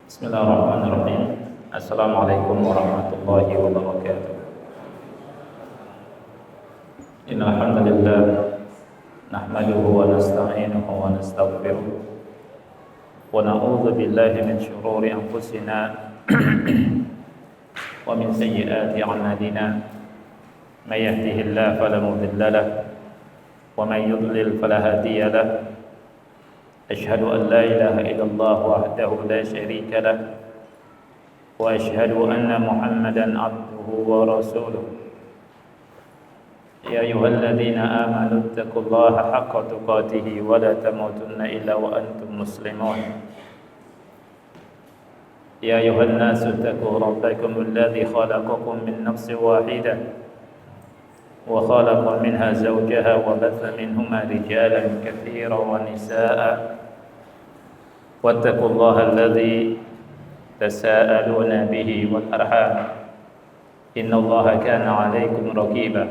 Bismillahirrahmanirrahim. Assalamualaikum warahmatullahi wabarakatuh. Innal hamdalillah nahmaduhu wa nasta'inuhu wa nastaghfiruh wa na'udzu billahi min shururi anfusina wa min sayyiati a'malina. May yahdihillahu fala mudilla lahu wa may yudlil fala hadiya lahu. أشهد أن لا إله إلا الله وحده لا شريك له وأشهد أن محمدا عبده ورسوله يا أيها الذين آمنوا اتقوا الله حق تقاته ولا تموتن إلا وأنتم مسلمون يا أيها الناس اتقوا ربكم الذي خلقكم من نفس واحدة وخلق منها زوجها وبث منهما رجالا كثيرا ونساء واتقوا الله الذي تساءلون به والأرحام إن الله كان عليكم رقيبا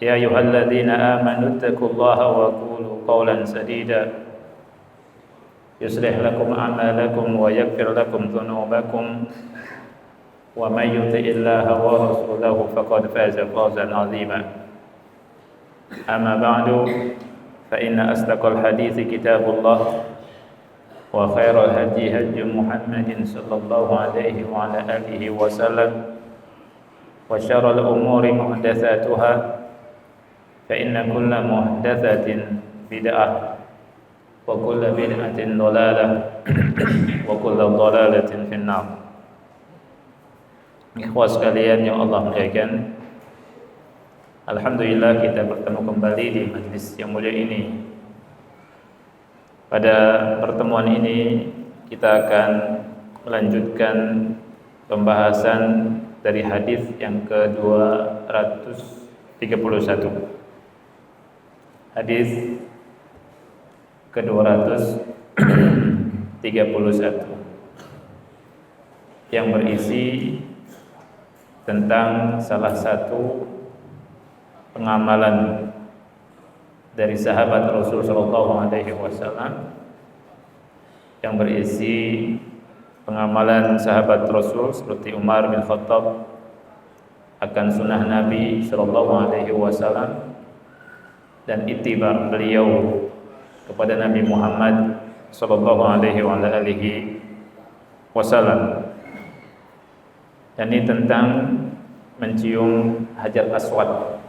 يا أيها الذين آمنوا اتقوا الله وقولوا قولا سديدا يصلح لكم أعمالكم ويغفر لكم ذنوبكم ومن يطع الله ورسوله فقد فاز فوزا عظيما أما بعد فإن أصدق الحديث كتاب الله وخير الهدي هدي محمد صلى الله عليه وعلى آله وسلم وشر الأمور محدثاتها فإن كل محدثة بدعة وكل بدعة ضلالة وكل ضلالة في النار. Ikhwah sekalian yang Allah muliakan, alhamdulillah kita bertemu kembali di majlis yang mulia ini. Pada pertemuan ini kita akan melanjutkan pembahasan dari hadis yang ke-231. Hadis ke-231 yang berisi tentang salah satu pengamalan dari sahabat Rasul sallallahu alaihi wasallam, yang berisi pengamalan sahabat Rasul seperti Umar bin Khattab akan sunnah Nabi sallallahu alaihi wasallam dan ittiba beliau kepada Nabi Muhammad sallallahu alaihi wasallam. Dan ini tentang mencium Hajar Aswad.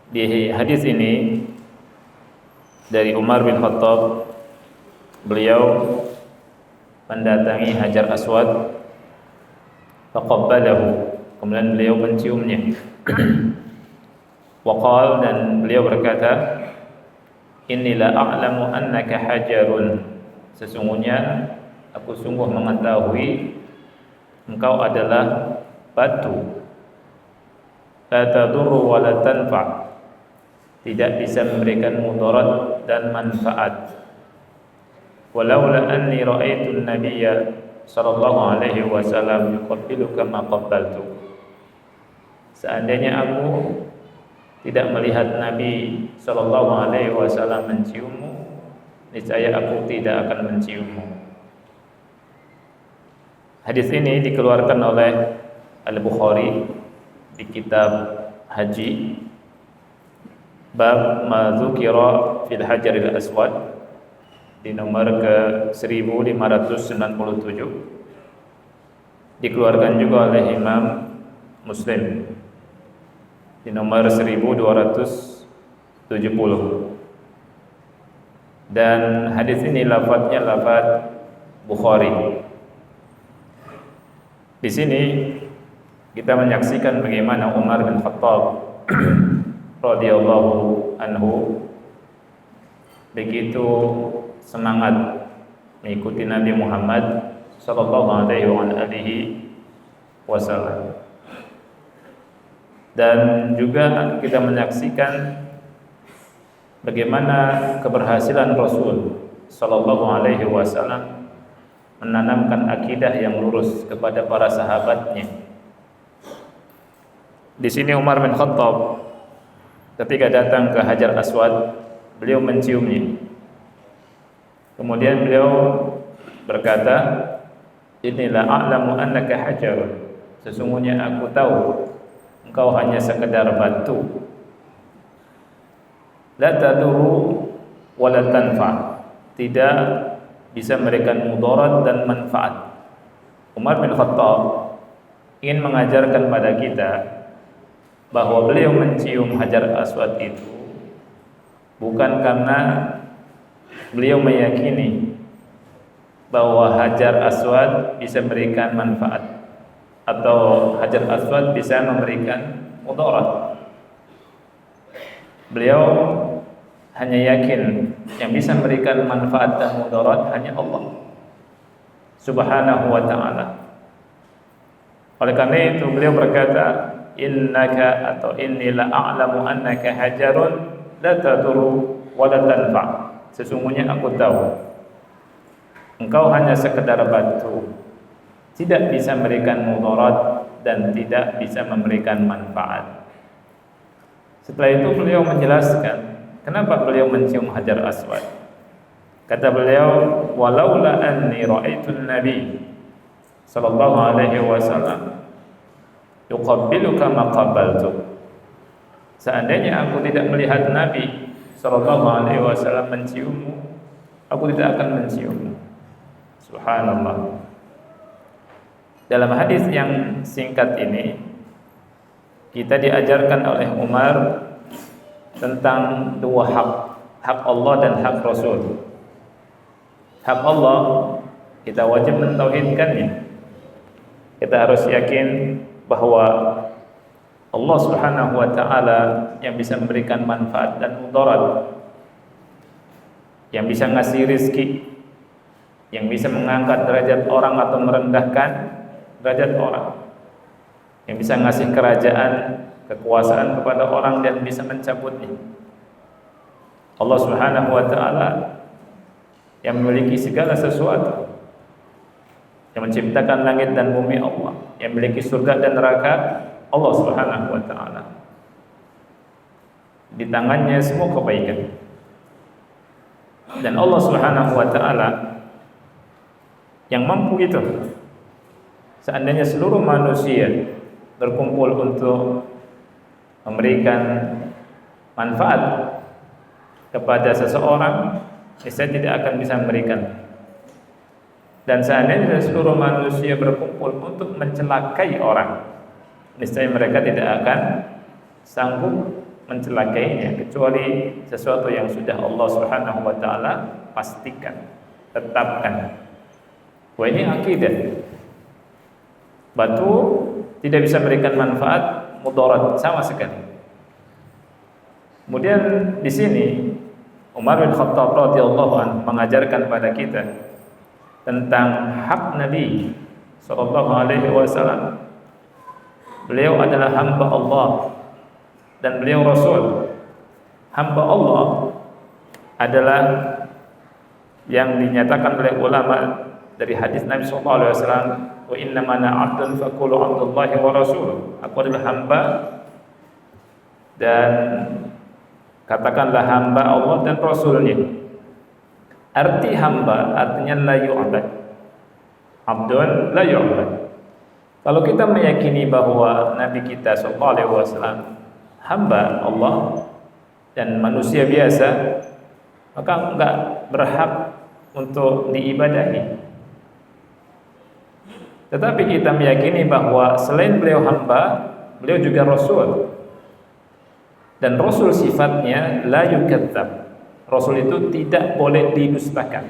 Di hadis ini dari Umar bin Khattab, beliau mendatangi Hajar Aswad, faqabbalahu, kemudian beliau menciumnya. Waqal, dan beliau berkata, inni la a'lamu annaka hajarun, sesungguhnya aku sungguh mengetahui engkau adalah batu, la tadurru wa la tanfa', tidak bisa memberikan mudarat dan manfaat. Walaula anni ra'aitu an-nabiyya sallallahu alaihi wasallam yuqabbiluka ma qabbaltu, seandainya aku tidak melihat Nabi sallallahu alaihi wasallam menciummu, niscaya aku tidak akan menciummu. Hadis ini dikeluarkan oleh Al-Bukhari di kitab Haji, bab ma dzukira fil Hajaril Aswad, di nomor ke-1597. Dikeluarkan juga oleh Imam Muslim di nomor 1270. Dan hadis ini lafadznya lafadz Bukhari. Di sini kita menyaksikan bagaimana Umar bin Khattab radhiyallahu anhu begitu semangat mengikuti Nabi Muhammad sallallahu alaihi wasallam. Dan juga kita menyaksikan bagaimana keberhasilan Rasul sallallahu alaihi wasallam menanamkan akidah yang lurus kepada para sahabatnya. Di sini Umar bin Khattab ketika datang ke Hajar Aswad, beliau menciumnya. Kemudian beliau berkata, inilah a'lamu annaka hajar, sesungguhnya aku tahu engkau hanya sekedar batu, la tadurru wa la tanfa, tidak bisa memberikan mudarat dan manfaat. Umar bin Khattab ingin mengajarkan pada kita bahwa beliau mencium Hajar Aswad itu bukan karena beliau meyakini bahwa Hajar Aswad bisa memberikan manfaat atau Hajar Aswad bisa memberikan mudarat. Beliau hanya yakin yang bisa memberikan manfaat dan mudarat hanya Allah Subhanahu wa ta'ala. Oleh karena itu beliau berkata, innaka atau inni la a'lamu annaka hajarun la tadurru wa la tanfa, sesungguhnya aku tahu engkau hanya sekedar batu, tidak bisa memberikan mudarat dan tidak bisa memberikan manfaat. Setelah itu beliau menjelaskan kenapa beliau mencium Hajar Aswad. Kata beliau, walaula anni ra'aitun nabi sallallahu alaihi wasallam yuqabbiluka ma qabbaltu, seandainya aku tidak melihat Nabi sallallahu alaihi wasallam menciummu, aku tidak akan menciummu. Subhanallah. Dalam hadis yang singkat ini kita diajarkan oleh Umar tentang dua hak Allah dan hak Rasul. Hak Allah kita wajib mentauhidkannya. Kita harus yakin bahwa Allah Subhanahu wa ta'ala yang bisa memberikan manfaat dan mudarat, yang bisa ngasih rizki, yang bisa mengangkat derajat orang atau merendahkan derajat orang, yang bisa ngasih kerajaan, kekuasaan kepada orang dan bisa mencabutnya. Allah Subhanahu wa ta'ala yang memiliki segala sesuatu, yang menciptakan langit dan bumi Allah, yang memiliki surga dan neraka Allah Subhanahu wa ta'ala. Di tangannya semua kebaikan. Dan Allah Subhanahu wa ta'ala yang mampu itu. Seandainya seluruh manusia berkumpul untuk memberikan manfaat kepada seseorang, saya tidak akan bisa memberikan. Dan seandainya seluruh manusia berkumpul untuk mencelakai orang, niscaya mereka tidak akan sanggup mencelakainya kecuali sesuatu yang sudah Allah Subhanahu wa ta'ala pastikan, tetapkan. Wah, ini akidah. Batu tidak bisa memberikan manfaat, mudarat sama sekali. Kemudian di sini Umar bin Khattab radhiyallahu anhu mengajarkan pada kita tentang hak Nabi sallallahu alaihi wasallam. Beliau adalah hamba Allah dan beliau Rasul. Hamba Allah adalah yang dinyatakan oleh ulama dari hadis Nabi sallallahu alaihi wasallam, wa inna mana 'abdun faqulu 'abdullahi wa rasuluh. Aku adalah hamba dan katakanlah hamba Allah dan Rasulnya. Arti hamba artinya la yu'bad, abdun la yu'bad. Kalau kita meyakini bahwa Nabi kita sallallahu alaihi wasallam hamba Allah dan manusia biasa, maka enggak berhak untuk diibadahi. Tetapi kita meyakini bahwa selain beliau hamba, beliau juga Rasul. Dan Rasul sifatnya la yukadzab. Rasul itu tidak boleh didustakan.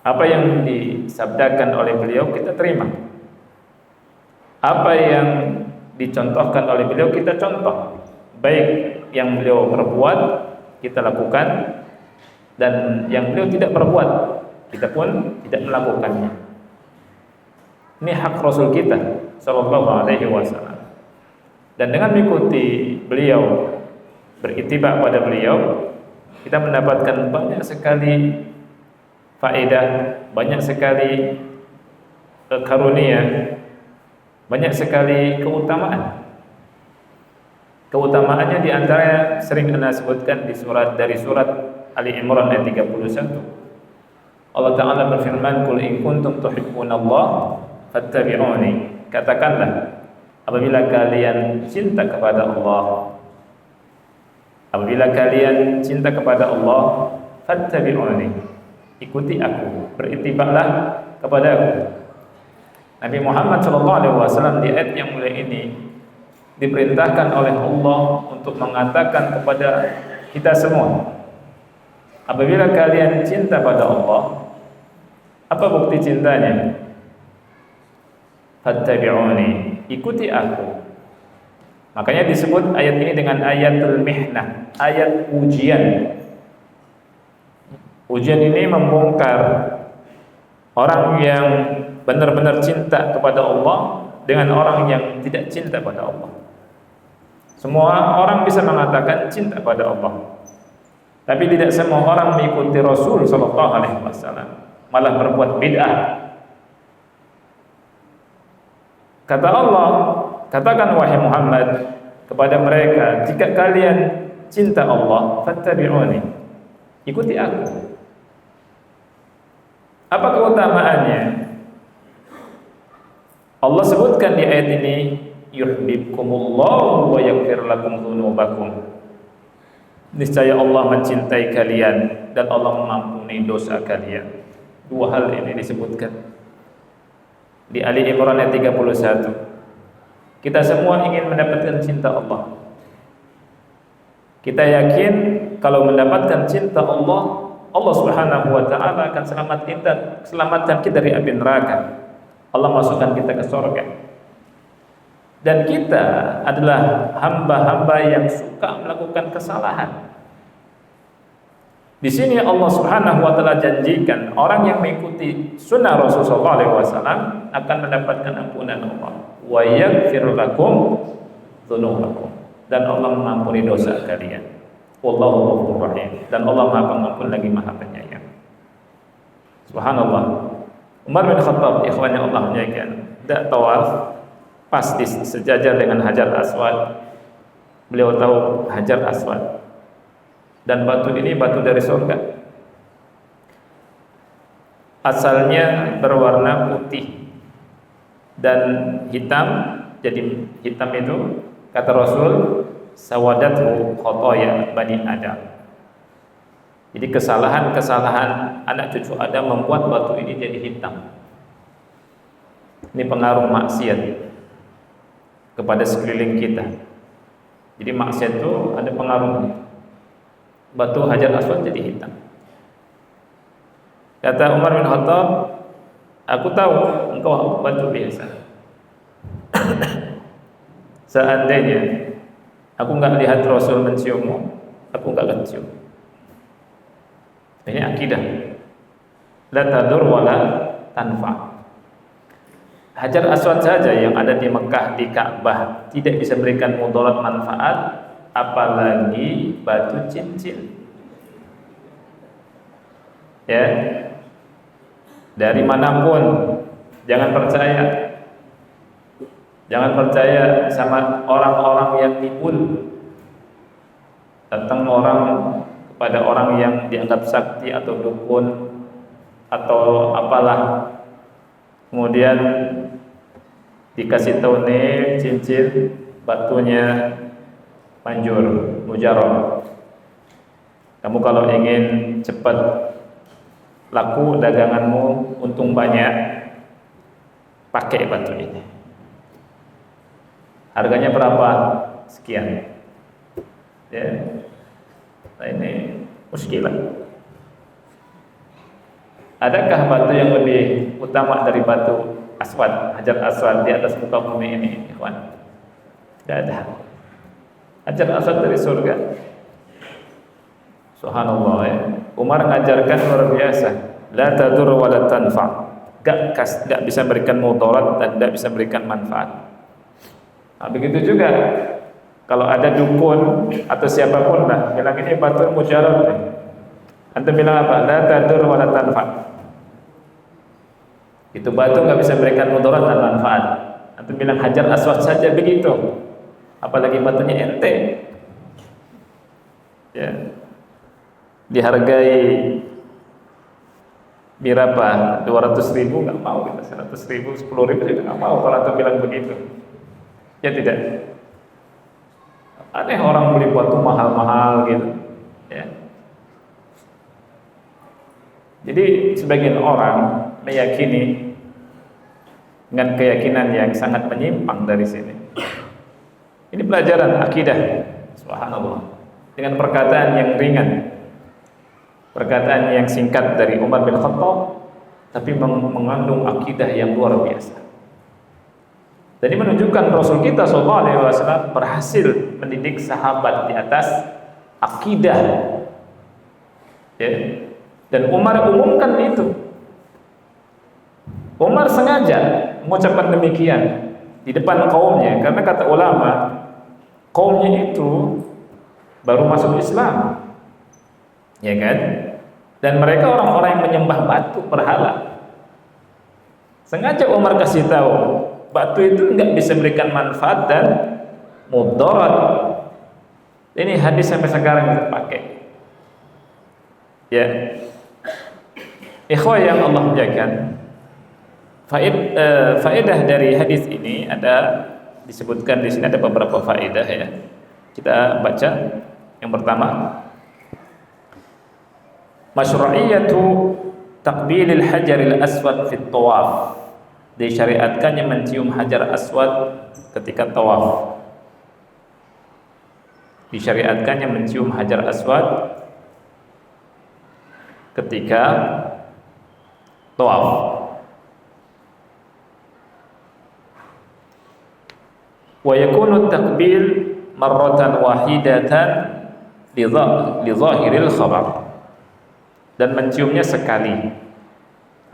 Apa yang disabdakan oleh beliau kita terima. Apa yang dicontohkan oleh beliau kita contoh. Baik yang beliau perbuat kita lakukan, dan yang beliau tidak perbuat kita pun tidak melakukannya. Ini hak Rasul kita sallallahu alaihi wasallam. Dan dengan mengikuti beliau, berittiba pada beliau, kita mendapatkan banyak sekali faedah, banyak sekali karunia, banyak sekali keutamaan. Keutamaannya diantara sering kita sebutkan di surat Ali Imran ayat 31. Allah Ta'ala berfirman, "Qul in kuntum tuhibbunallah fattabi'uni." Katakanlah, apabila kalian cinta kepada Allah, apabila kalian cinta kepada Allah, fattabi'uni, ikuti aku, beritibaklah kepada aku. Nabi Muhammad SAW di ayat yang mulia ini diperintahkan oleh Allah untuk mengatakan kepada kita semua, apabila kalian cinta pada Allah, apa bukti cintanya? Fattabi'uni, ikuti aku. Makanya disebut ayat ini dengan ayatul mihnah, ayat ujian. Ujian ini membongkar orang yang benar-benar cinta kepada Allah dengan orang yang tidak cinta pada Allah. Semua orang bisa mengatakan cinta pada Allah, tapi tidak semua orang mengikuti Rasul sallallahu alaihi wasallam, malah berbuat bid'ah. Kata Allah, katakan wahai Muhammad kepada mereka, jika kalian cinta Allah, fattabi'uni, ikuti aku. Apa keutamaannya? Allah sebutkan di ayat ini, yuhibbukumullahu wa yaghfir lakum dzunubakum. Niscaya Allah mencintai kalian dan Allah mengampuni dosa kalian. Dua hal ini disebutkan di Ali Imran ayat 31. Kita semua ingin mendapatkan cinta Allah. Kita yakin kalau mendapatkan cinta Allah, Allah Subhanahu wa taala akan selamatkan kita dari api neraka. Allah masukkan kita ke surga. Dan kita adalah hamba-hamba yang suka melakukan kesalahan. Di sini Allah Subhanahu wa taala janjikan orang yang mengikuti sunnah Rasulullah SAW akan mendapatkan ampunan Allah. Wa yaghfir lakum dzunubakum, dan Allah mengampuni dosa kalian. Wallahu ghafurur rahim, dan Allah Maha Pengampun lagi Maha Penyayang. Subhanallah. Umar bin Khattab, ikhwan yang Allah muliakan, tidak tawaf pas di sejajar dengan Hajar Aswad. Beliau tahu Hajar Aswad, dan batu ini batu dari surga. Asalnya berwarna putih dan hitam. Jadi hitam itu, kata Rasul, sawadatu khotoya bani Adam. Jadi kesalahan-kesalahan anak cucu Adam membuat batu ini jadi hitam. Ini pengaruh maksiat kepada sekeliling kita. Jadi maksiat itu ada pengaruhnya. Batu Hajar Aswad jadi hitam. Kata Umar bin Khattab, aku tahu engkau batu biasa. Seandainya aku enggak lihat Rasul menciummu, aku enggak akan cium. Ini akidah. La tadur wa la tanfa. Hajar Aswad saja yang ada di Mekah, di Ka'bah, tidak bisa memberikan mudarat manfaat, apalagi batu cincin. Ya. Dari manapun jangan percaya. Jangan percaya sama orang-orang yang nipul. Datang orang kepada orang yang dianggap sakti atau dukun atau apalah, kemudian dikasih tahu nih cincin batunya manjur, mujarab. Kamu kalau ingin cepat laku daganganmu, untung banyak, pakai batu ini. Harganya berapa? Sekian. Ya. Nah, ini muskilah. Adakah batu yang lebih utama dari batu Aswad, Hajar Aswad di atas muka bumi ini, ikhwan? Tidak ada. Hajar Aswad dari surga. Subhanallah ya. Umar mengajarkan luar biasa. La tadur wa la tanfa. Gak bisa berikan mudarat dan tidak bisa berikan manfaat. Nah, begitu juga kalau ada dukun atau siapapun lah bilang ini batu mujarab, antum bilang apa? La tadur wa la tanfa. Itu batu nggak bisa berikan mudarat dan manfaat. Antum bilang Hajar Aswad saja begitu, apalagi batunya ente. Ya. Dihargai Berapa? 200.000 nggak mau kita, 100.000, 10.000 juga nggak mau kalau antum bilang begitu. Ya tidak. Aneh orang beli batu mahal-mahal gitu. Ya. Jadi sebagian orang meyakini dengan keyakinan yang sangat menyimpang dari sini. Ini pelajaran akidah, subhanallah. Dengan perkataan yang ringan, perkataan yang singkat dari Umar bin Khattab, tapi mengandung akidah yang luar biasa. Jadi menunjukkan Rasul kita SAW berhasil mendidik sahabat di atas akidah. Ya. Dan Umar umumkan itu. Umar sengaja mengucapkan demikian di depan kaumnya, karena kata ulama, kaumnya itu baru masuk Islam, ya kan? Dan mereka orang-orang yang menyembah batu berhala. Sengaja Umar kasih tahu, batu itu enggak bisa memberikan manfaat dan mudarat. Ini hadis sampai sekarang kita pakai. Ya, ikhwah yang Allah muliakan, faedah dari hadis ini ada disebutkan di sini, ada beberapa faedah ya. Kita baca. Yang pertama, masyru'iyatu taqbilil hajaril aswad fit tawaf. Disyariatkannya mencium hajar aswad ketika tawaf. Disyariatkannya mencium hajar aswad ketika tawaf. Wa yakunu taqbil marratan wahidatan li zahiril khabar. Dan menciumnya sekali.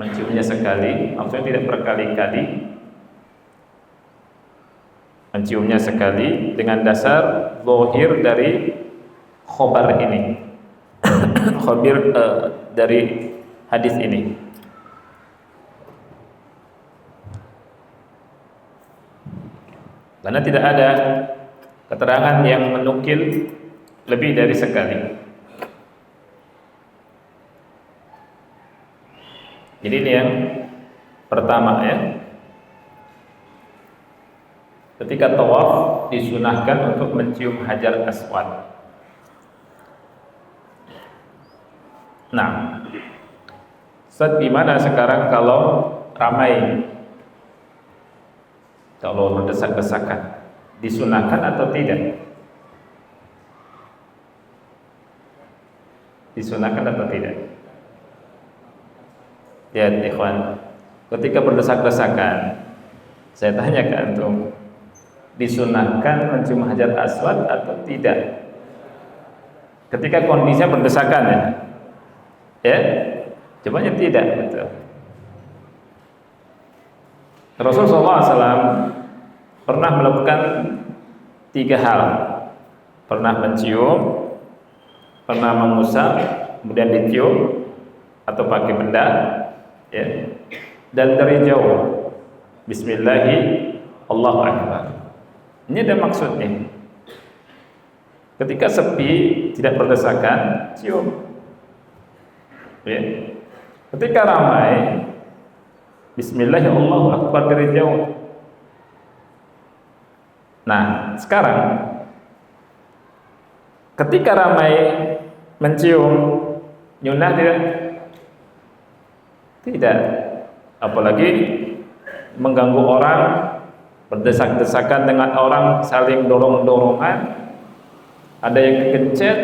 Menciumnya sekali, maksudnya tidak berkali-kali. Menciumnya sekali dengan dasar zahir dari khabar ini. Khabir dari hadis ini. Karena tidak ada keterangan yang menukil lebih dari sekali. Jadi ini yang pertama ya. Ketika tawaf disunahkan untuk mencium hajar aswad. Nah, Ustaz, gimana sekarang kalau ramai? Kalau berdesak-desakan, disunahkan atau tidak? Disunahkan atau tidak? Ya, ikhwan, ketika berdesak-desakan, saya tanya ke antum, disunahkan mencium hajar aswad atau tidak? Ketika kondisinya berdesakan ya, jawabannya tidak, betul. Rasulullah SAW pernah melakukan 3 hal. Pernah mencium, pernah mengusap, kemudian ditiup atau pakai benda, ya. Dan dari jauh, Bismillahi Allahu Akbar. Ini ada maksudnya. Ketika sepi, tidak berdesakan, cium, ya. Ketika ramai, Bismillahirrahmanirrahim, Allahu Akbar dari jauh. Nah, sekarang ketika ramai mencium, nyunah tidak? Tidak. Apalagi mengganggu orang, berdesak-desakan dengan orang, saling dorong-dorongan, ada yang kegencet,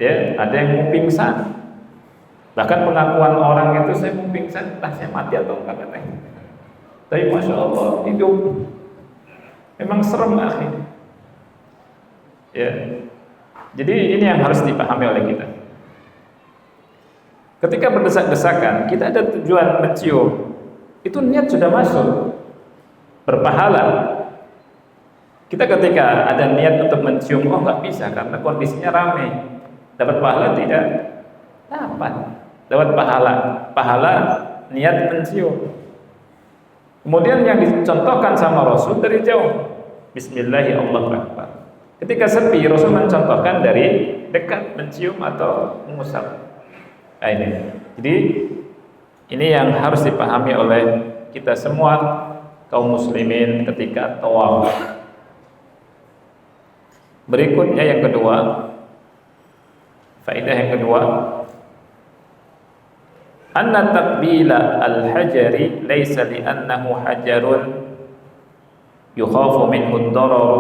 ya, ada yang mau pingsan. Bahkan pengakuan orang itu, saya mau pingsan, entah saya mati atau enggak katanya. Tapi Masya Allah, hidup. Memang serem akhirnya. Ya. Jadi ini yang harus dipahami oleh kita. Ketika berdesak-desakan, kita ada tujuan mencium, itu niat sudah masuk, berpahala. Kita ketika ada niat untuk mencium, oh nggak bisa karena kondisinya ramai, dapat pahala tidak? Dapat. Dapat pahala niat mencium. Kemudian yang dicontohkan sama Rasul dari jauh, Bismillahirrahmanirrahim. Ketika sepi, Rasul mencontohkan dari dekat, mencium atau mengusap. Nah, ini. Jadi Ini yang harus dipahami oleh kita semua kaum muslimin ketika tawaf. Berikutnya yang kedua, faedah yang kedua, anna taqbila al-hajari laysa li'annahu hajarun yukhafu minhu ad-darar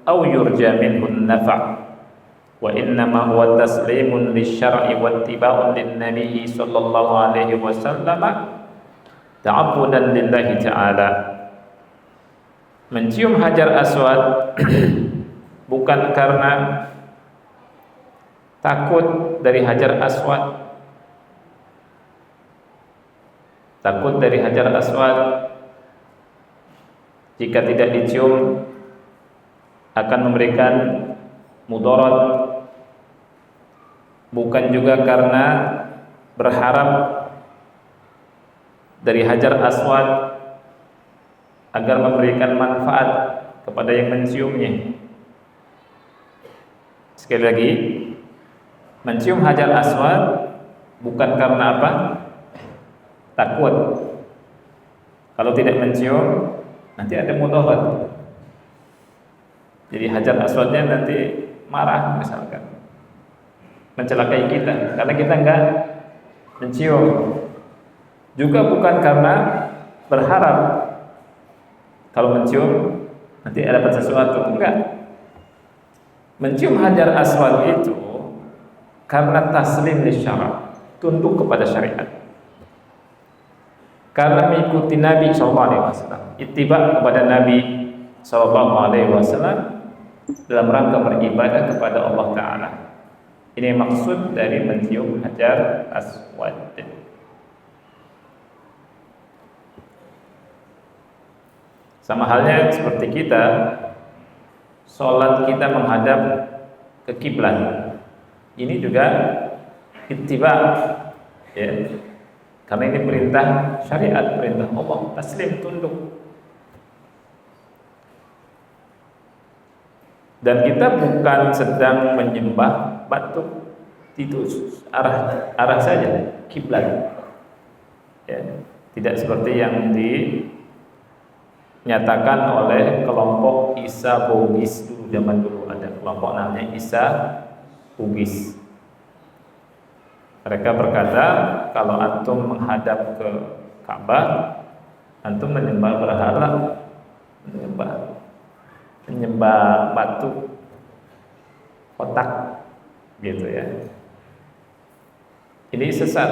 aw yurja minhu an-naf'. Wa innama huwa taslimun lisyar'i wa ittiba'un lin-nabi sallallahu alaihi wasallam ta'abbudan lillahi ta'ala. Mencium hajar aswad bukan karena takut dari hajar aswad. Takut dari hajar aswad jika tidak dicium akan memberikan mudarat. Bukan juga karena berharap dari hajar aswad agar memberikan manfaat kepada yang menciumnya. Sekali lagi, mencium hajar aswad bukan karena apa? Takut. Kalau tidak mencium nanti ada mudarat. Jadi hajar aswadnya nanti marah misalkan, mencelakai kita karena kita enggak mencium. Juga bukan karena berharap kalau mencium nanti ada dapat sesuatu, enggak. Mencium hajar aswad itu karena taslim lisyara', tunduk kepada syariat, karena mengikuti Nabi SAW, ittiba kepada Nabi SAW dalam rangka beribadah kepada Allah Ta'ala. Ini maksud dari mencium hajar aswad. Sama halnya seperti kita, sholat kita menghadap ke kiblat. Ini juga ittiba, ya. Karena ini perintah syariat, perintah Allah, taslim, tunduk. Dan kita bukan sedang menyembah batu, itu arah saja kiblat. Ya, tidak seperti yang dinyatakan oleh kelompok Isa Bugis dulu, zaman dulu ada kelompok namanya Isa Bugis. Mereka berkata kalau antum menghadap ke Ka'bah, antum menyembah berhala, menyembah batu, kotak, gitu ya. Ini sesat.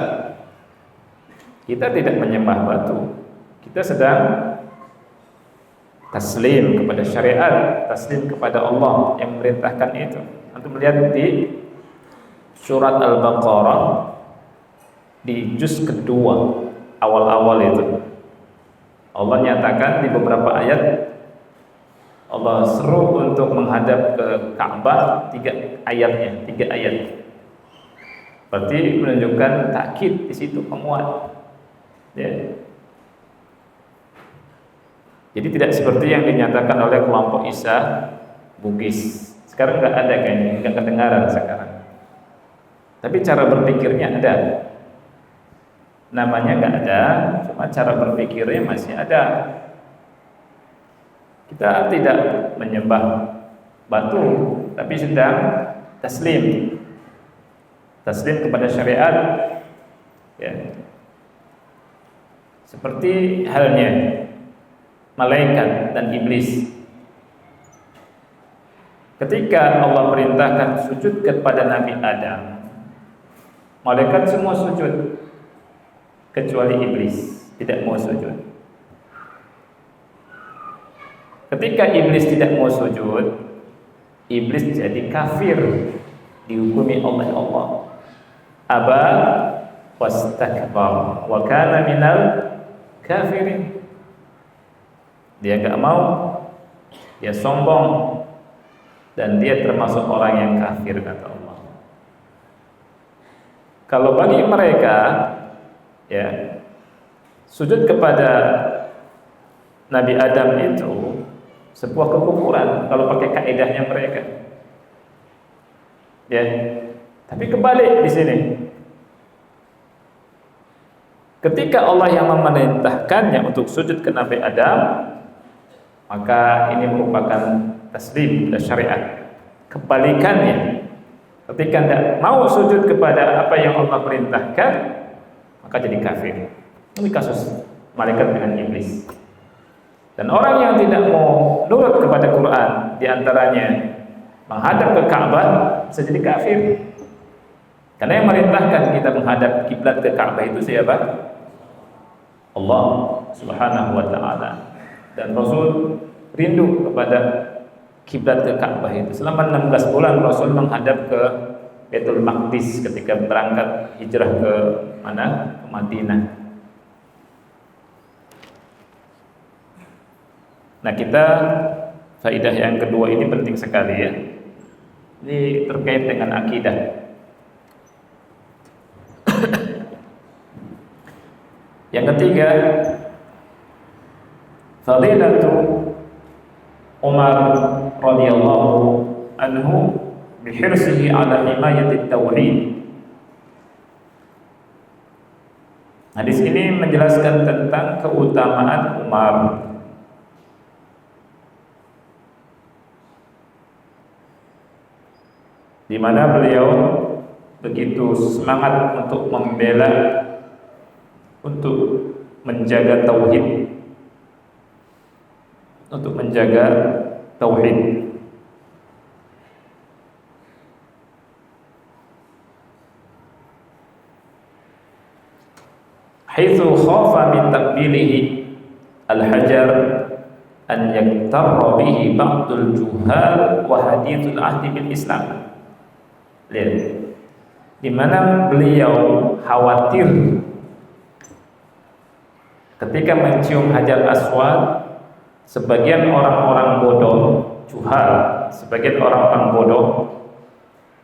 Kita tidak menyembah batu, kita sedang taslim kepada syariat, taslim kepada Allah yang memerintahkan itu. Antum melihat di surat Al-Baqarah di juz kedua awal-awal itu, Allah nyatakan di beberapa ayat, Allah seru untuk menghadap ke Ka'bah, 3 ayatnya, 3 ayat. Berarti menunjukkan takkid di situ, penguat. Ya. Jadi tidak seperti yang dinyatakan oleh kelompok Isa Bugis. Sekarang nggak ada kayaknya, nggak kedengaran sekarang. Tapi cara berpikirnya ada. Namanya nggak ada, cuma cara berpikirnya masih ada. Kita tidak menyembah batu, tapi sedang taslim. Taslim kepada syariat. Ya. Seperti halnya malaikat dan iblis. Ketika Allah perintahkan sujud kepada Nabi Adam, malaikat semua sujud, kecuali iblis tidak mau sujud. Ketika iblis tidak mau sujud, iblis jadi kafir, dihukumi oleh Allah. Aba wastakbar wa kana minal kafirin. Dia enggak mau, dia sombong, dan dia termasuk orang yang kafir, kata Allah. Kalau bagi mereka, ya, sujud kepada Nabi Adam itu sebuah kekufuran kalau pakai kaidahnya mereka. Ya, tapi kebalik di sini. Ketika Allah yang memerintahkannya untuk sujud ke Nabi Adam, maka ini merupakan taslim dan syariat. Kebalikannya, ketika tidak mau sujud kepada apa yang Allah perintahkan, maka jadi kafir. Ini kasus malaikat dengan iblis. Dan orang yang tidak mau nurut kepada Quran, diantaranya menghadap ke Ka'bah, bisa jadi kafir. Karena yang merintahkan kita menghadap kiblat ke Ka'bah itu siapa? Allah Subhanahu wa taala. Dan Rasul rindu kepada kiblat ke Ka'bah itu. Selama 16 bulan Rasul menghadap ke Baitul Maqdis ketika berangkat hijrah ke mana? Ke Madinah. Nah, kita faidah yang kedua ini penting sekali ya. Ini terkait dengan akidah. Yang ketiga, fadilatu Umar radhiyallahu anhu bihirsihi ala himayati tauhid. Hadis ini menjelaskan tentang keutamaan Umar, di mana beliau begitu semangat untuk membela, untuk menjaga tauhid, untuk menjaga tauhid. Haitsu khafa min taqbilihi al-hajar an yaktarra bihi ba'dul juhal wa hadithul ahdi bil Islam. Lihat, di mana beliau khawatir ketika mencium Hajar Aswad, sebagian orang-orang bodoh, juhal, sebagian orang-orang bodoh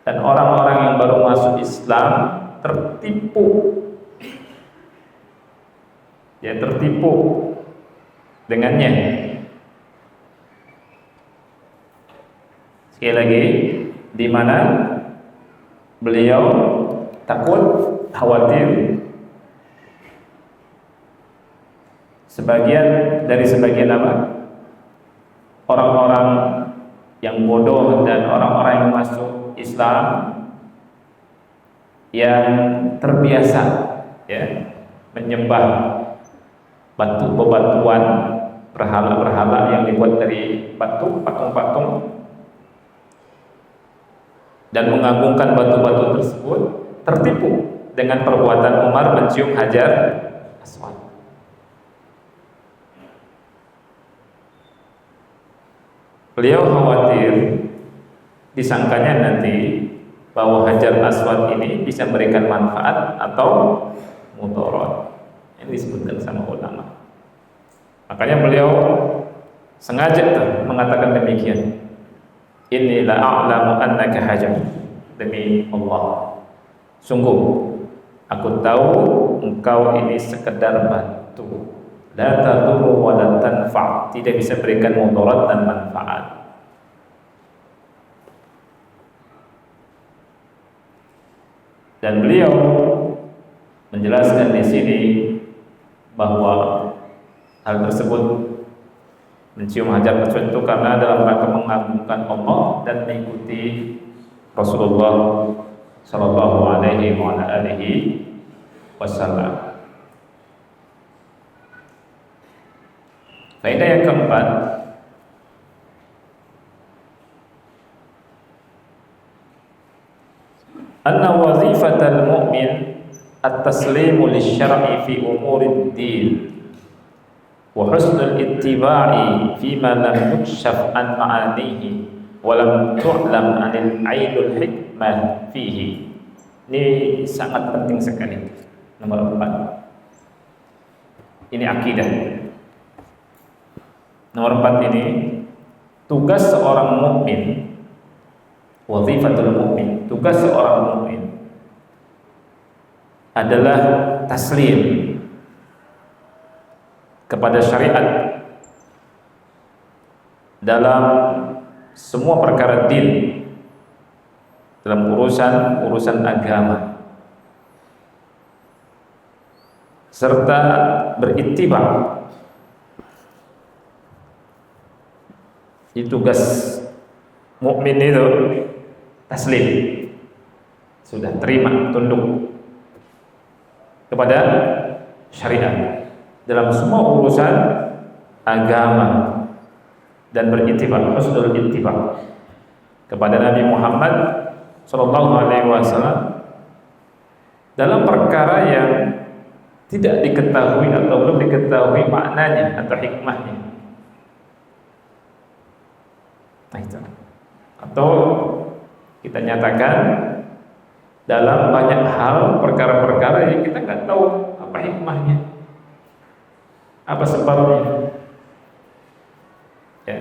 dan orang-orang yang baru masuk Islam tertipu. Ya, tertipu dengannya. Sekali lagi, di mana beliau takut, khawatir sebagian apa? Orang-orang yang bodoh dan orang-orang yang masuk Islam yang terbiasa ya menyembah bebatuan, berhala-berhala yang dibuat dari batu, patung-patung, dan mengagungkan batu-batu tersebut, tertipu dengan perbuatan Umar mencium Hajar Aswad. Beliau khawatir disangkanya nanti bahwa Hajar Aswad ini bisa memberikan manfaat atau mudarat. Ini disebutkan sama ulama. Makanya beliau sengaja mengatakan demikian. Inni la a'lamu annaka hajar. Demi Allah, sungguh aku tahu engkau ini sekedar batu. La tadurru wa la tanfa', tidak bisa berikan mudarat dan manfaat. Dan beliau menjelaskan di sini bahwa hal tersebut mencium Hajar Aswad itu karena dalam rangka mengagungkan Allah dan mengikuti Rasulullah sallallahu alaihi wasallam. Faedah yang keempat, anna wazifatal mu'min at-taslimu lisyar'i fi umurid din wa husnul ittiba'i fima lam yukshaf an ma'anihi wa lam tu'lam anil ainul hikmah fihi. Ini sangat penting sekali. Nomor 4, ini akidah. Nomor 4 ini tugas seorang mukmin, wazifatul mukmin, tugas seorang mukmin adalah taslim kepada syariat dalam semua perkara din, dalam urusan agama. serta berittiba. Itu tugas mukmin itu taslim, sudah terima, tunduk kepada syariat dalam semua urusan agama dan berittiba, husnul ittiba kepada Nabi Muhammad sallallahu alaihi wasallam dalam perkara yang tidak diketahui atau belum diketahui maknanya atau hikmahnya. Nah, itu. Atau kita nyatakan dalam banyak hal perkara-perkara yang kita nggak tahu apa hikmahnya, apa sebabnya. Ya.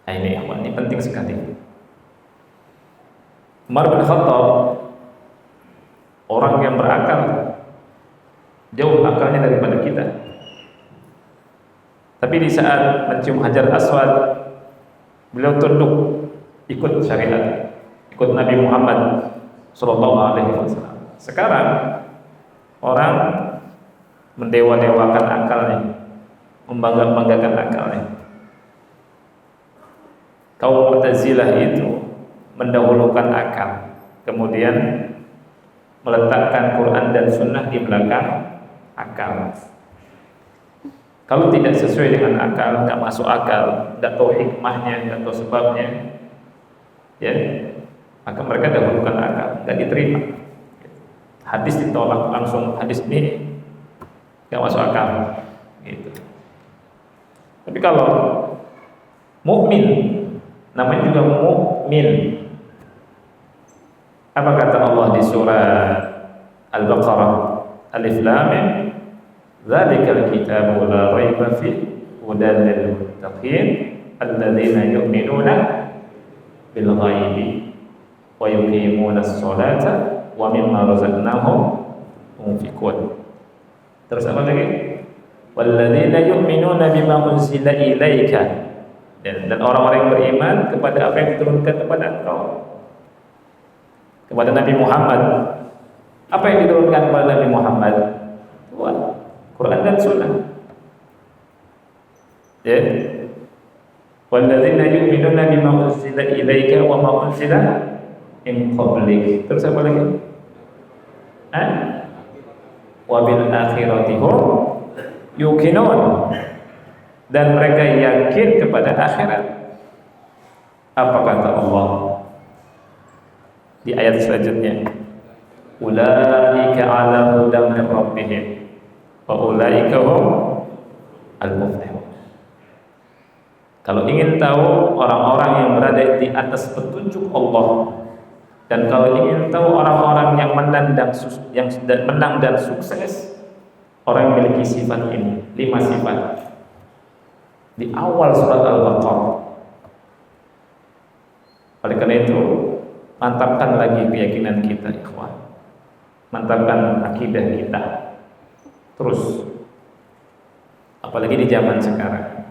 Nah, ini penting sekali. Umar bin Khattab orang yang berakal, jauh akalnya daripada kita. Tapi di saat mencium Hajar Aswad, beliau tunduk ikut syariat, ikut Nabi Muhammad sallallahu alaihi wasallam. Sekarang orang mendewa-dewakan akalnya, membangga-banggakan akalnya. Kaum Mu'tazilah itu mendahulukan akal, kemudian meletakkan Quran dan Sunnah di belakang akal. Kalau tidak sesuai dengan akal, nggak masuk akal, nggak tahu hikmahnya, nggak tahu sebabnya, ya, maka mereka dahulukan akal, nggak diterima. Hadis ditolak langsung, hadis ini nggak masuk akal, gitu. Tapi kalau mukmin, namanya juga mukmin. Apa kata Allah di surah Al-Baqarah, Alif Lam Mim, Dzalikal kitabu la raiba fihi hudan lil muttaqin alladzina yu'minuna bil ghaibi wa yuqimuna as-salata wa mimma razaqnahum yunfiqun. Terus apa lagi? Walladzina yu'minuna bima unzila ilaika, dan orang-orang yang beriman kepada apa yang diturunkan kepada engkau, kepada Nabi Muhammad. Apa yang diturunkan kepada Nabi Muhammad? Quran dan Sunnah. Ya. Walladzina yu'minuna bima unzila ilaika wa ma unzila min qablik. Terus apa lagi? Wa bil akhirati hum yuqinun. Dan mereka yakin kepada akhirat. Apa kata Allah di ayat selanjutnya? Ulaika ala hudan min rabbihim wa ulaika hum al-muflihun. Kalau ingin tahu orang-orang yang berada di atas petunjuk Allah, dan kalau ingin tahu orang-orang yang menang dan sukses, orang yang memiliki sifat ini, 5 sifat di awal surat Al-Baqarah. Oleh karena itu, mantapkan lagi keyakinan kita, ikhwan. Mantapkan akidah kita. Terus, apalagi di zaman sekarang,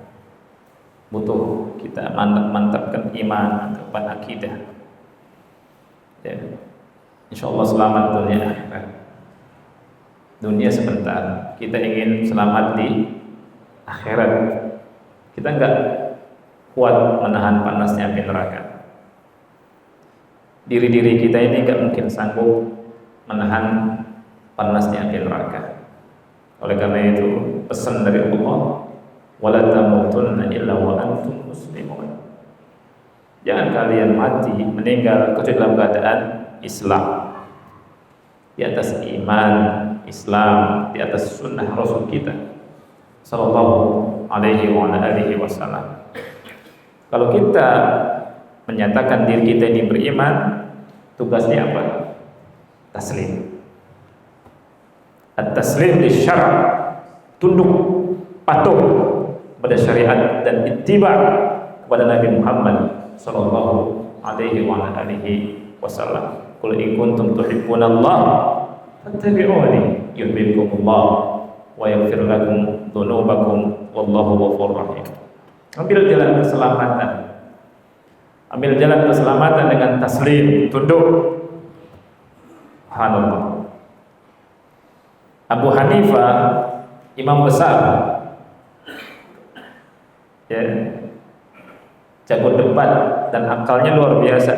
butuh kita mantapkan iman, mantapkan akidah. Ya. Insyaallah selamat dunia akhirat. Dunia sebentar, kita ingin selamat di akhirat. Kita enggak kuat menahan panasnya api neraka. Diri-diri kita ini enggak mungkin sanggup menahan panasnya api neraka. Oleh karena itu, pesan dari Allah, wala tamutunna illa wa antum muslimun. Jangan kalian mati, meninggal kecuali dalam keadaan Islam, di atas iman Islam, di atas sunnah Rasul kita sallallahu alaihi wa alihi wasallam. Kalau kita menyatakan diri kita ini beriman, tugasnya apa? Taslim. At-taslim di syara', tunduk, patuh pada syariat dan ittiba kepada Nabi Muhammad sallallahu alaihi wa alihi wasallam. Qul in kuntum tuhibbunallaha fattabi'uni yuhibbukumullah wa yaghfir lakum dzunubakum wallahu ghafurur rahim. Ambil jalan keselamatan. Ambil jalan keselamatan dengan taslim, tunduk. Subhanallah. Abu Hanifah imam besar, ya, jago debat dan akalnya luar biasa.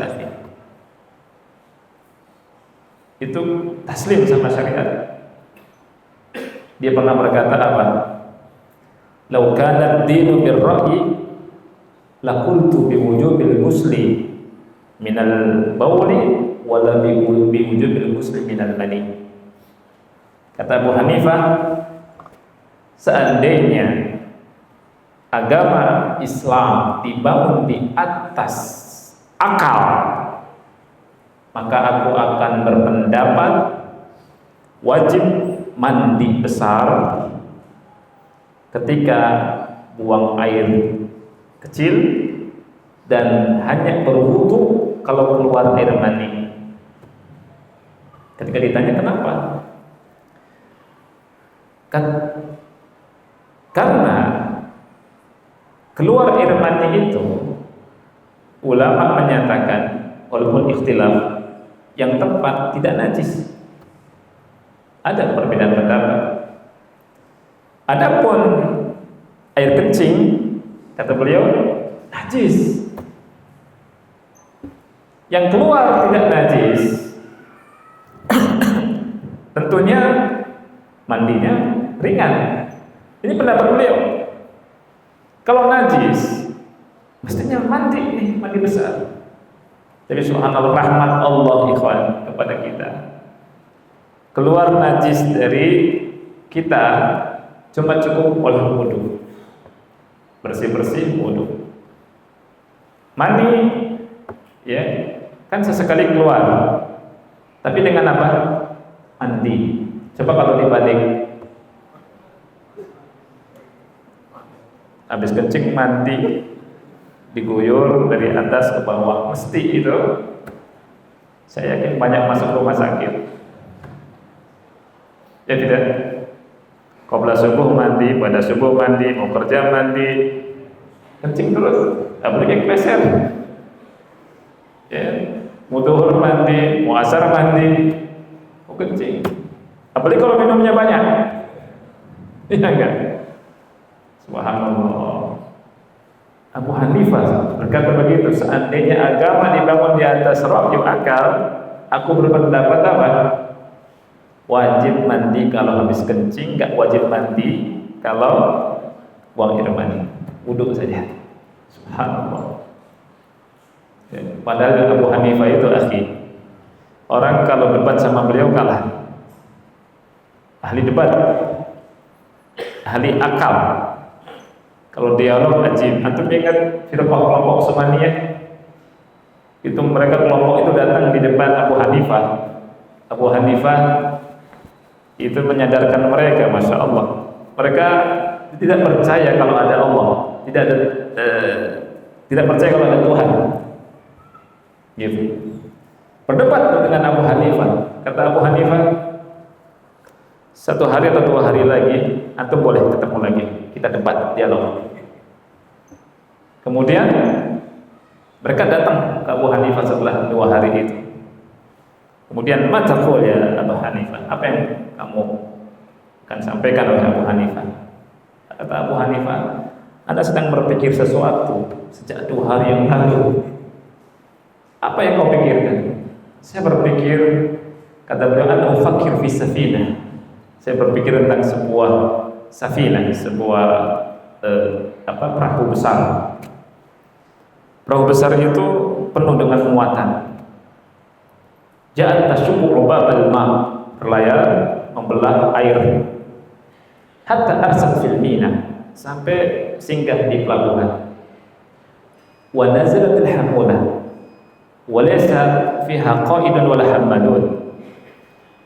Itu taslim sama syariat. Dia pernah berkata apa? Lau kana ad-dinu bir-ra'yi laqultu biwujubil ghusli minal bawli wala biwujubil ghusli minal mani. Kata Abu Hanifah, seandainya agama Islam dibangun di atas akal, maka aku akan berpendapat wajib mandi besar ketika buang air kecil dan hanya berwudu kalau keluar air mani. Ketika ditanya kenapa? Karena keluar air mani itu ulama menyatakan walaupun ikhtilaf yang tepat tidak najis. Ada perbedaan pendapat. Adapun air kencing kata beliau najis. Yang keluar tidak najis. Tentunya mandinya ringan. Ini pendapat beliau. Kalau najis mestinya mandi besar. Tapi subhanallah rahmat Allah ikhwan kepada kita. Keluar najis dari kita cuma cukup oleh wudu. Bersih-bersih wudu. Mandi ya, kan sesekali keluar. Tapi dengan apa? Mandi. Coba kalau dibalik. Habis kencing mandi, diguyur dari atas ke bawah, mesti itu. Saya yakin banyak masuk rumah sakit. Ya tidak? Qabla subuh mandi, pada subuh mandi, mau kerja mandi, kencing terus, apalagi kepeser. Ya, mau duhur mandi, mau asar mandi, mau kencing. Apalagi kalau minumnya banyak. Iya enggak? Subhanallah. Abu Hanifah berkata begitu, seandainya agama dibangun di atas ra'yu akal, aku berpendapat apa? Wajib mandi kalau habis kencing, enggak wajib mandi kalau buang air mani, wudu saja. Subhanallah. Padahal Abu Hanifah itu akhi, orang kalau debat sama beliau kalah. Ahli debat, ahli akal. Kalau dialog ajib. Antum ingat firqah kelompok Utsmaniyah? Itu mereka kelompok itu datang di depan Abu Hanifah. Abu Hanifah itu menyadarkan mereka, masya Allah, mereka tidak percaya kalau ada Allah, tidak percaya kalau ada Tuhan. Gitu. Berdebat dengan Abu Hanifah. Kata Abu Hanifah, satu hari atau 2 hari lagi, antum boleh ketemu lagi, kita debat, dialog. Kemudian mereka datang ke Abu Hanifah setelah 2 hari itu. Kemudian mataqul ya Abu Hanifah, apa yang kamu akan sampaikan oleh Abu Hanifah? Kata Abu Hanifah, Anda sedang berpikir sesuatu sejak 2 hari yang lalu. Apa yang kau pikirkan? Saya berpikir, kata beliau, ana ufakir fi safinah. Saya berpikir tentang sebuah safinah, sebuah perahu besar. Perahu besar itu penuh dengan muatan. Ja'at tashuqu rubabal ma, berlayar membelah air. Hatta arsat fil mina, sampai singgah di pelabuhan. Wa nazalat al-hamulah wa laysa fiha qa'idun wala hammadun.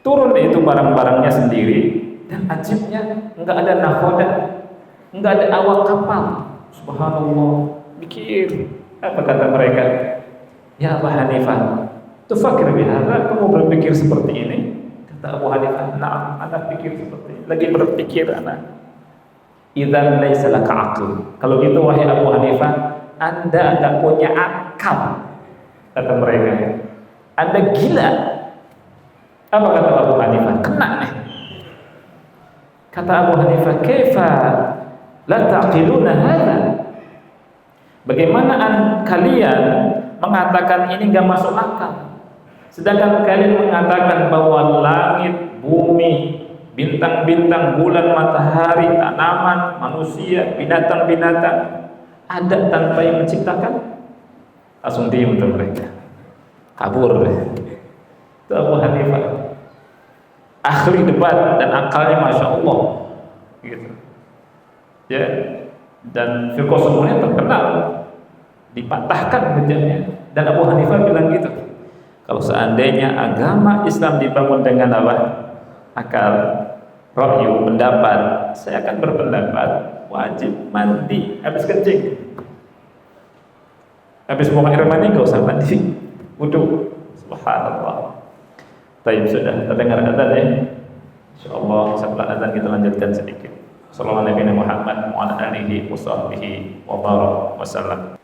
Turun itu barang-barangnya sendiri, dan ajibnya enggak ada nakhoda, enggak ada awak kapal. Subhanallah. Mikir, apa kata mereka? Ya Abu Hanifah, tufakir bihadza, kamu berpikir seperti ini? Kata Abu Hanifah, na'am, ana pikir seperti ini. Lagi berpikir ana. Idzan laisa laka aql. Kalau gitu wahai Abu Hanifah, Anda enggak punya akal. Kata mereka, Anda gila. Apa kata Abu Hanifah? Kena nih. Kata Abu Hanifah, "Kaifa la taqiluna hadza?" Bagaimana kalian mengatakan ini enggak masuk akal? Sedangkan kalian mengatakan bahwa langit, bumi, bintang-bintang, bulan, matahari, tanaman, manusia, binatang-binatang ada tanpa yang menciptakan. Langsung diam tuh mereka, kabur. Itu Abu Hanifah, ahli debat dan akalnya masya Allah, gitu. Ya, dan firqah semuanya terkenal dipatahkan hujahnya. Dan Abu Hanifah bilang gitu, kalau seandainya agama Islam dibangun dengan apa? Akal, ra'yu, pendapat, saya akan berpendapat wajib mandi habis kencing, habis buang air mani gak usah mandi, wudu. Subhanallah. Baik, sudah terdengar azan ya. Insyaallah setelah azan kita lanjutkan sedikit. Sallallahu alaihi Muhammad wa ala alihi wa sahbihi wa barak wa sallam.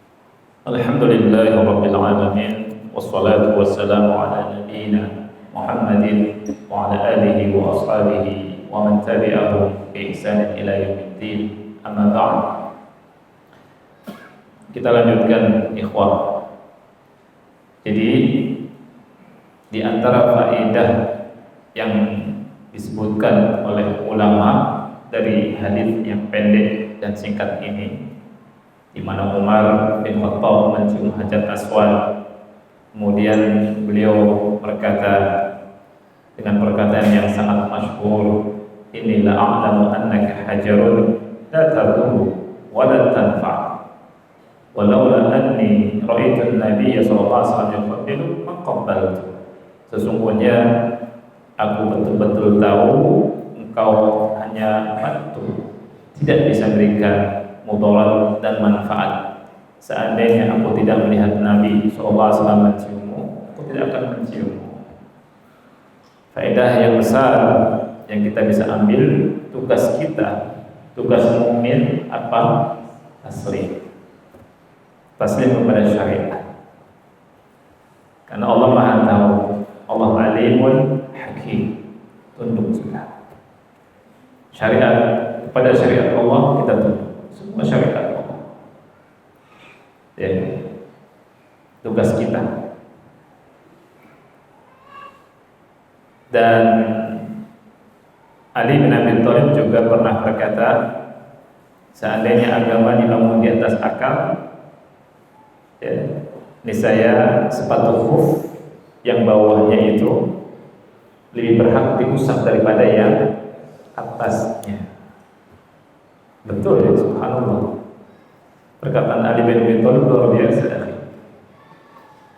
Alhamdulillahi rabbil alamin, wassalatu wassalamu ala nabiyyina Muhammadin wa ala alihi wa ashabihi wa man tabi'ahum bi ihsan ila yaumiddin. Amma ba'd. Kita lanjutkan ikhwah. Jadi di antara faedah yang disebutkan oleh ulama dari hadis yang pendek dan singkat ini, di mana Umar bin Khattab mencium hajar aswad, kemudian beliau berkata dengan perkataan yang sangat masyhur, "Inni la a'lamu annaka hajarun la tadurru wa la tanfa', walaula anni ra'aitu an-nabiy sallallahu alaihi wasallam yaqbilu maqabbaltu." Sesungguhnya aku betul-betul tahu engkau hanya batu, tidak bisa berikan mudarat dan manfaat. Seandainya aku tidak melihat Nabi SAW menciummu, aku tidak akan menciummu. Faedah yang besar yang kita bisa ambil, tugas kita, tugas mukmin apa? Taslim. Taslim kepada syariat. Karena Allah Maha tahu, Allah alimun hakim, tunduk sudah. Syariat, kepada syariat Allah kita tunduk, semua syariat Allah. Ya, tugas kita. Dan Ali bin Abi Thalib juga pernah berkata, seandainya agama dibangun di atas akal, ya, niscaya sepatu khuf yang bawahnya itu lebih berhak diusap daripada yang atasnya. Betul ya, subhanallah. Perkataan Ali bin Abi Thalib luar biasa.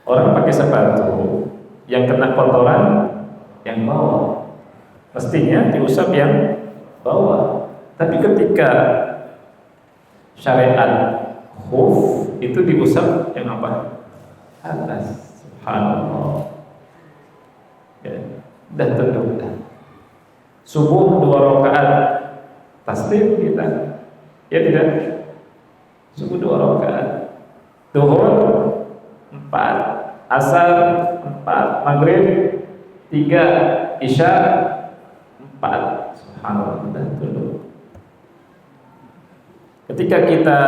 Orang pakai sepatu yang kena kotoran yang bawah, mestinya diusap yang bawah. Tapi ketika syariat khuf itu diusap yang apa? Atas. Subhanallah. Ya, dan tunduk. Subuh 2 rakaat taslim kita, ya tidak? Subuh 2 rakaat, zuhur 4, asar 4, maghrib 3, isya 4. Subhanallah, dan tunduk. Ketika kita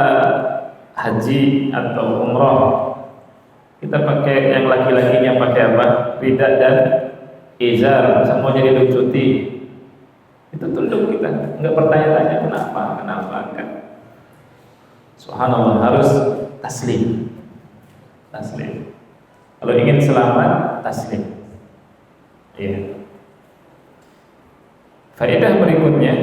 haji atau umrah, kita pakai, yang laki-lakinya pakai apa? Rida dan izar, semuanya dilucuti. Itu tunduk kita, enggak bertanya-tanya kenapa kan. Subhanallah, harus taslim. Taslim. Kalau ingin selamat, taslim. Iya. Faedah berikutnya,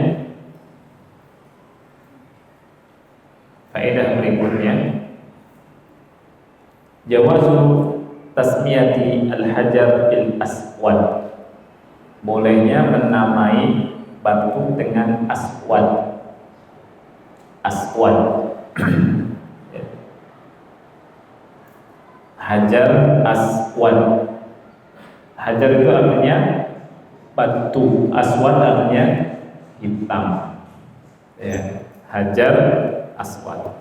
jawazu tasmiyati al-hajar bil aswad. Bolehnya menamai batu dengan aswad. Aswad. Hajar aswad. Hajar itu artinya batu, aswad artinya hitam. Ya, hajar aswad.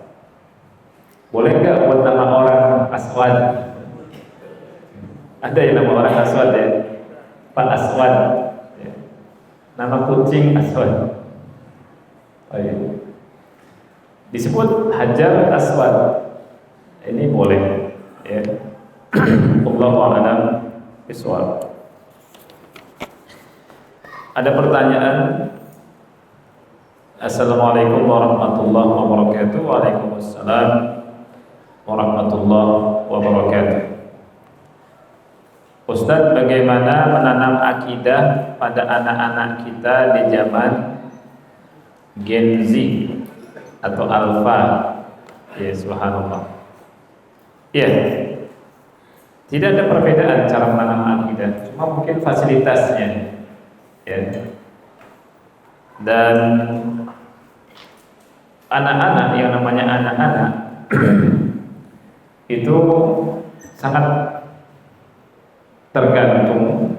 Boleh nggak buat nama orang aswad? Ada yang nama orang aswad ya, Pak Aswad ya. Nama kucing aswad. Baik. Disebut Hajar Aswad. Ini boleh, ya. Wallahu a'lam bishawab. Ada pertanyaan? Assalamualaikum warahmatullahi wabarakatuh. Waalaikumsalam warahmatullahi wabarakatuh. Ustadz, bagaimana menanam akidah pada anak-anak kita di zaman Gen Z atau Alpha? Ya, subhanallah. Ya, tidak ada perbedaan cara menanam akidah, cuma mungkin fasilitasnya. Ya. Dan anak-anak, yang namanya anak-anak itu sangat tergantung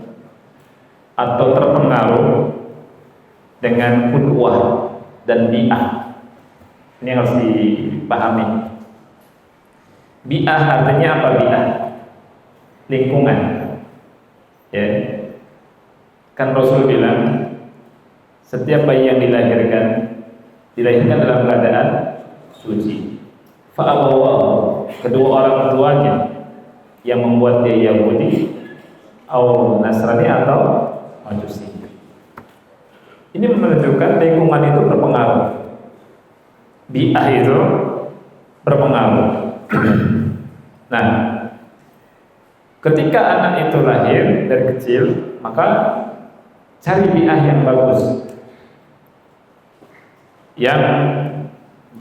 atau terpengaruh dengan qudwah dan bi'ah. Ini harus dipahami. Bi'ah artinya apa? Bi'ah lingkungan, ya. Kan Rasul bilang setiap bayi yang dilahirkan dalam keadaan suci. Fa'abawahu, kedua orang tuanya yang membuat dia Yahudi atau Nasrani atau Majusi. Ini menunjukkan lingkungan itu berpengaruh. Bi'ah itu berpengaruh. Nah, ketika anak itu lahir dari kecil, maka cari bi'ah yang bagus, yang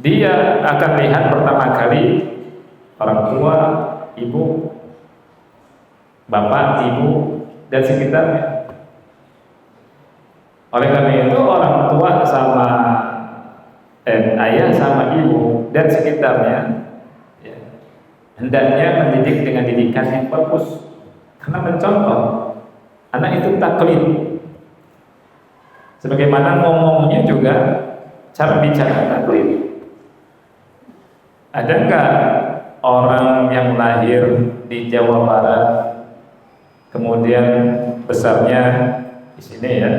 dia akan lihat pertama kali orang tua, ibu, bapak, ibu, dan sekitarnya. Oleh karena itu orang tua sama ayah sama ibu dan sekitarnya, ya, hendaknya mendidik dengan didikan yang bagus, karena mencontoh. Anak itu taklid, sebagaimana ngomongnya juga cara bicara taklid. Ada enggak orang yang lahir di Jawa Barat kemudian besarnya di sini, ya,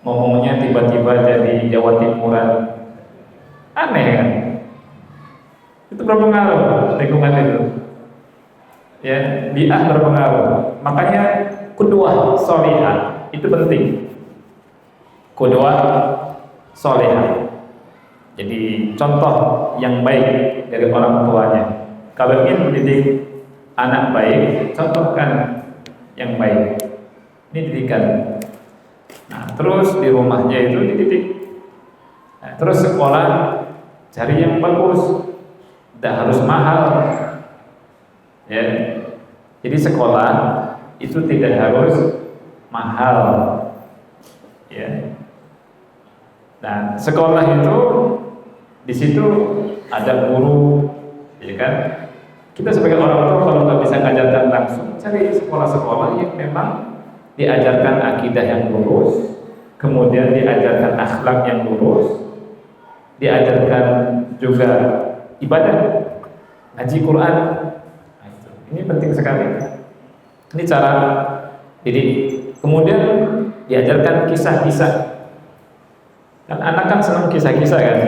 ngomongnya tiba-tiba jadi Jawa Timuran? Aneh kan? Itu berpengaruh lingkungan itu, ya. Bi'ah berpengaruh. Makanya qudwah sholihah itu penting. Qudwah sholihah, jadi contoh yang baik dari orang tuanya. Kalau ingin mendidik anak baik, contohkan yang baik. Ini didikan. Nah, terus di rumahnya itu dididik. Nah, terus sekolah cari yang bagus, tidak harus mahal, ya. Jadi sekolah itu tidak harus mahal, ya. Nah, sekolah itu di situ ada guru, ya kan? Kita sebagai orang tua kalau nggak bisa ngajarkan langsung, cari sekolah-sekolah yang memang diajarkan akidah yang lurus, kemudian diajarkan akhlak yang lurus, diajarkan juga ibadah, ngaji Quran. Nah, ini penting sekali. Ini cara didik. Kemudian diajarkan kisah-kisah. Kan anak kan senang kisah-kisah kan.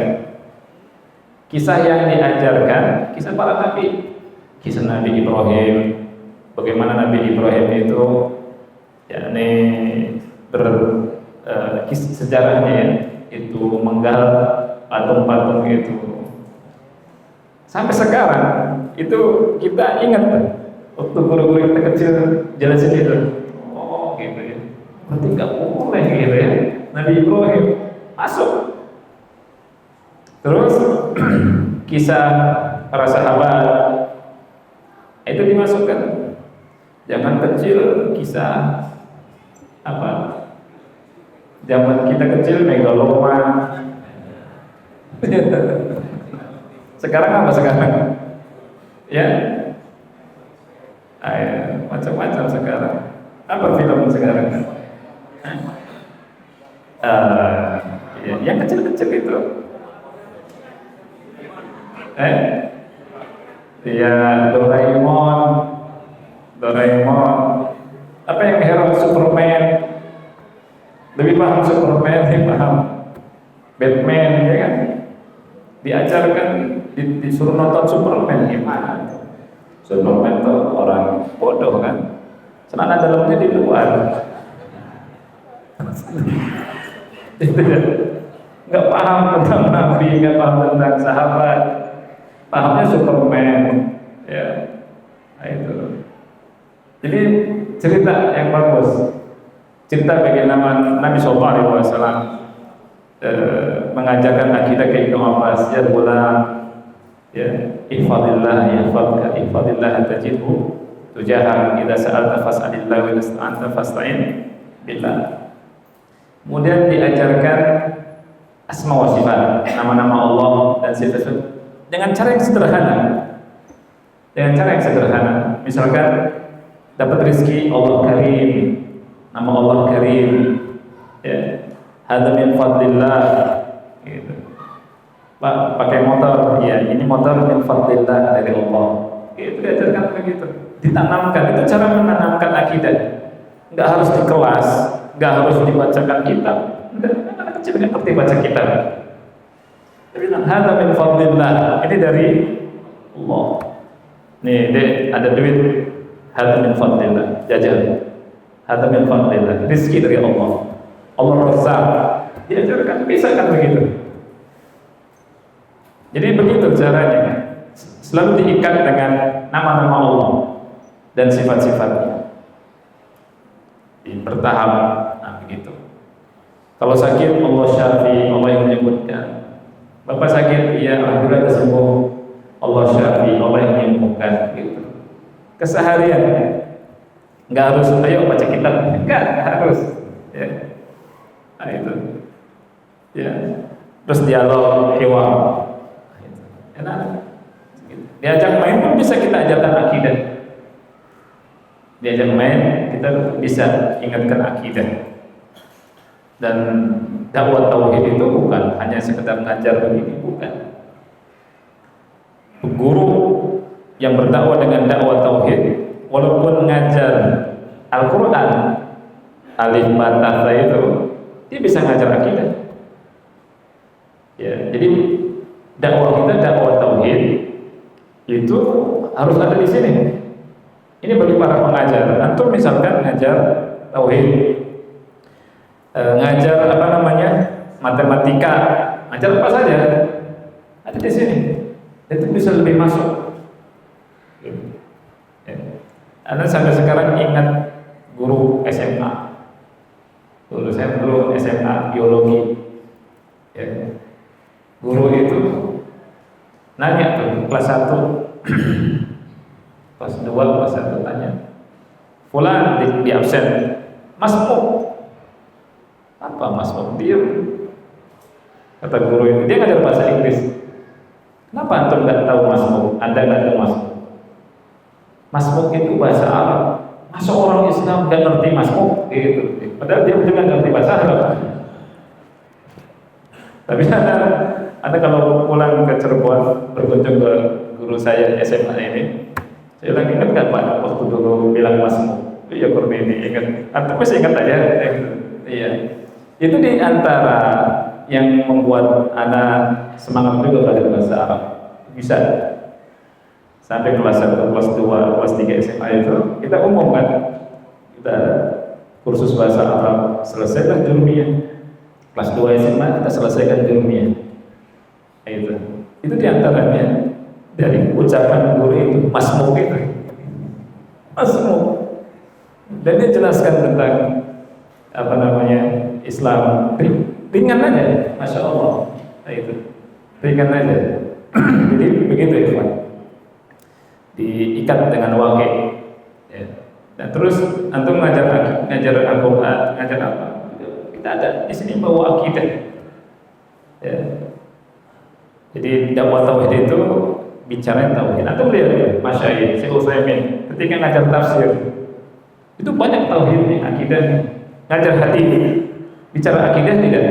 Kisah yang diajarkan, kisah para nabi. Kisah Nabi Ibrahim, bagaimana Nabi Ibrahim itu, yakni kisah sejarahnya, ya, itu menggal patung-patung itu. Sampai sekarang itu kita ingat waktu guru-guru kita kecil jelasin itu. Oh gitu ya, berarti nggak boleh gitu ya. Nabi Ibrahim masuk. Terus kisah para sahabat itu dimasukkan. Jangan kecil kisah apa? Zaman kita kecil megaloman. Sekarang apa sekarang? Ya, macam-macam sekarang. Apa film sekarang? Yang kecil-kecil itu. Ya, Doraemon. Apa yang hero Superman? Lebih paham Superman, lebih paham Batman, ya kan? Diajarkan, disuruh nonton Superman, gimana? Superman itu orang bodoh kan? Celana dalamnya di luar. Itu ya. Nggak paham tentang Nabi, nggak paham tentang sahabat, pahamnya Superman, ya. Nah, itu. Jadi cerita yang bagus, cerita bagaimana Nabi SAW mengajarkan akidah ke Ibnu Abbas, ya gulam, ya ihfadillah yahfadka, ihfadillah tajidhu tujahak, idza sa'alta fas'alillah wa idza ista'anta fasta'in billah. Kemudian diajarkan asma wa sifat, nama-nama Allah dan sifat dengan cara yang sederhana. Dengan cara yang sederhana. Misalkan dapat rezeki Allah Karim, nama Allah Karim, ya. Hadza min fadlillah, gitu. Pak, pakai motor, ya ini motor min fadlillah dari Allah. Itu diajarkan begitu. Ditanamkan, itu cara menanamkan akidah. Enggak harus di kelas, enggak harus dibacakan kitab. Anak kecil nggak ngerti baca kitab. Tapi hadza min fadlillah, ini dari Allah. Nih, dek, ada duit, hadza min fadlillah, jajan. Hadza min fadlillah, rezeki dari Allah. Allah Razzaq, diajarkan, bisa kan begitu. Jadi begitu caranya. Selalu diikat dengan nama-nama Allah dan sifat-sifatnya. Bertahap, nah begitu. Kalau sakit, Allah syafi, Allah yang menyembuhkan. Bapak sakit, iya alhamdulillah sembuh, Allah syafi, Allah yang menyembuhkan, gitu. Keseharian, nggak harus ayo baca kitab, nggak harus, ya. Nah itu, ya. Terus dialog, hewan, enak. Diajak main pun bisa kita ajarkan akidah. Diajak main, kita bisa ingatkan akidah. Dan dakwah tauhid itu bukan hanya sekedar ngajar begini, bukan. Guru yang berdakwah dengan dakwah tauhid, walaupun ngajar Al-Quran, alif ba ta itu, dia bisa ngajar akidah. Ya, jadi dakwah kita, dakwah tauhid itu harus ada di sini. Ini bagi para pengajar. Antum misalkan ngajar tauhid, ngajar apa namanya, matematika, ngajar apa saja, ada di sini. Itu bisa lebih masuk. Anda sampai sekarang ingat guru SMA. Dulu saya SMA biologi. Ya. Guru itu nanya tuh kelas 1, kelas 2, kelas 1 tanya, fulan di absen, masmuk. Apa masmuk? Diam. Kata guru itu, dia ngajar bahasa Inggris. Kenapa antum nggak tahu masmuk? Anda nggak tahu masmuk? Masmuk itu bahasa Arab. Masa orang Islam nggak ngerti masmuk? Gitu. Padahal dia juga nggak ngerti bahasa Arab. Tapi anda kalau pulang ke Cirebon berkunjung ke guru saya SMA ini, saya lagi ingat nggak Pak waktu dulu bilang masmuk? Iya Kurni ini ingat. Antum masih ingat aja? Iya. Itu di antara yang membuat anak semangat juga belajar bahasa Arab. Bisa sampai kelas 1, kelas 2, kelas 3 SMA itu kita umumkan, kita kursus bahasa Arab, selesailah jurumiyah. Kelas 2 SMA kita selesaikan jurumiyah. Itu diantaranya dari ucapan guru itu, masmuk itu, masmuk. Dan dia jelaskan tentang apa namanya Islam, ringan aja, masya Allah. Nah, itu ringan aja. Jadi begitu ya Pak, diikat dengan wakil. Ya. Dan terus antum ngajar Al-Quran, ngajar apa? Kita ada di sini bawa akidah. Ya. Jadi dakwah tauhid itu bicara tauhid. Antum lihat Masyaikh Syekh Utsaimin ketika ngajar tafsir itu banyak tauhidnya, akidahnya. Ngajar hadis bicara akidah tidak?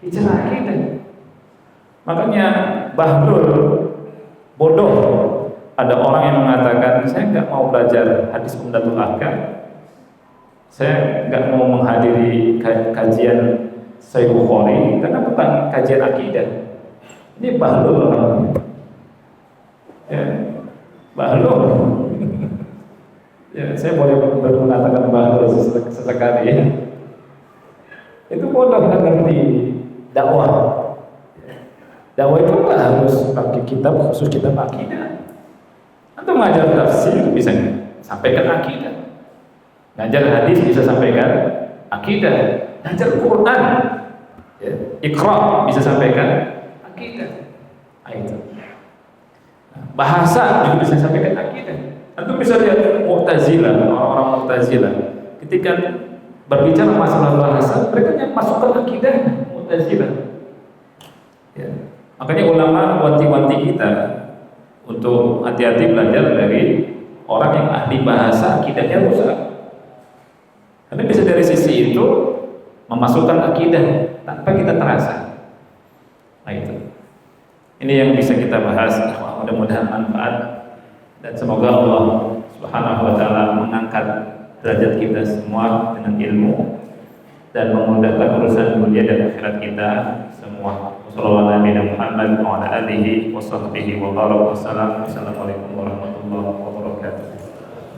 Bicara akidah. Makanya Bahrul bodoh. Ada orang yang mengatakan saya nggak mau belajar hadis Umdatul Ahkam, saya nggak mau menghadiri kajian Sahih Bukhari karena bukan kajian akidah. Ini bahlul ya, bahlul ya, saya boleh mengatakan bahlul sesekali ya. Itu bodoh, nggak ngerti dakwah. Dakwah itu nggak harus pakai kitab khusus, kitab akidah. Atau ngajar tafsir bisa sampaikan akidah, ngajar hadis bisa sampaikan akidah, ngajar Quran ya, Iqra bisa sampaikan akidah. Itu bahasa juga bisa sampaikan akidah. Antum bisa lihat Mu'tazilah, orang-orang Mu'tazilah ketika berbicara masalah bahasa, mereka yang masukkan akidah Mu'tazilah ya. Makanya ulama wanti-wanti kita untuk hati-hati belajar dari orang yang ahli bahasa, akidahnya rusak. Karena bisa dari sisi itu memasukkan akidah tanpa kita terasa. Nah itu. Ini yang bisa kita bahas. Mudah-mudahan manfaat dan semoga Allah Subhanahu wa taala mengangkat derajat kita semua dengan ilmu dan memudahkan urusan dunia dan akhirat kita semua. Wassalamualaikum warahmatullahi wabarakatuh.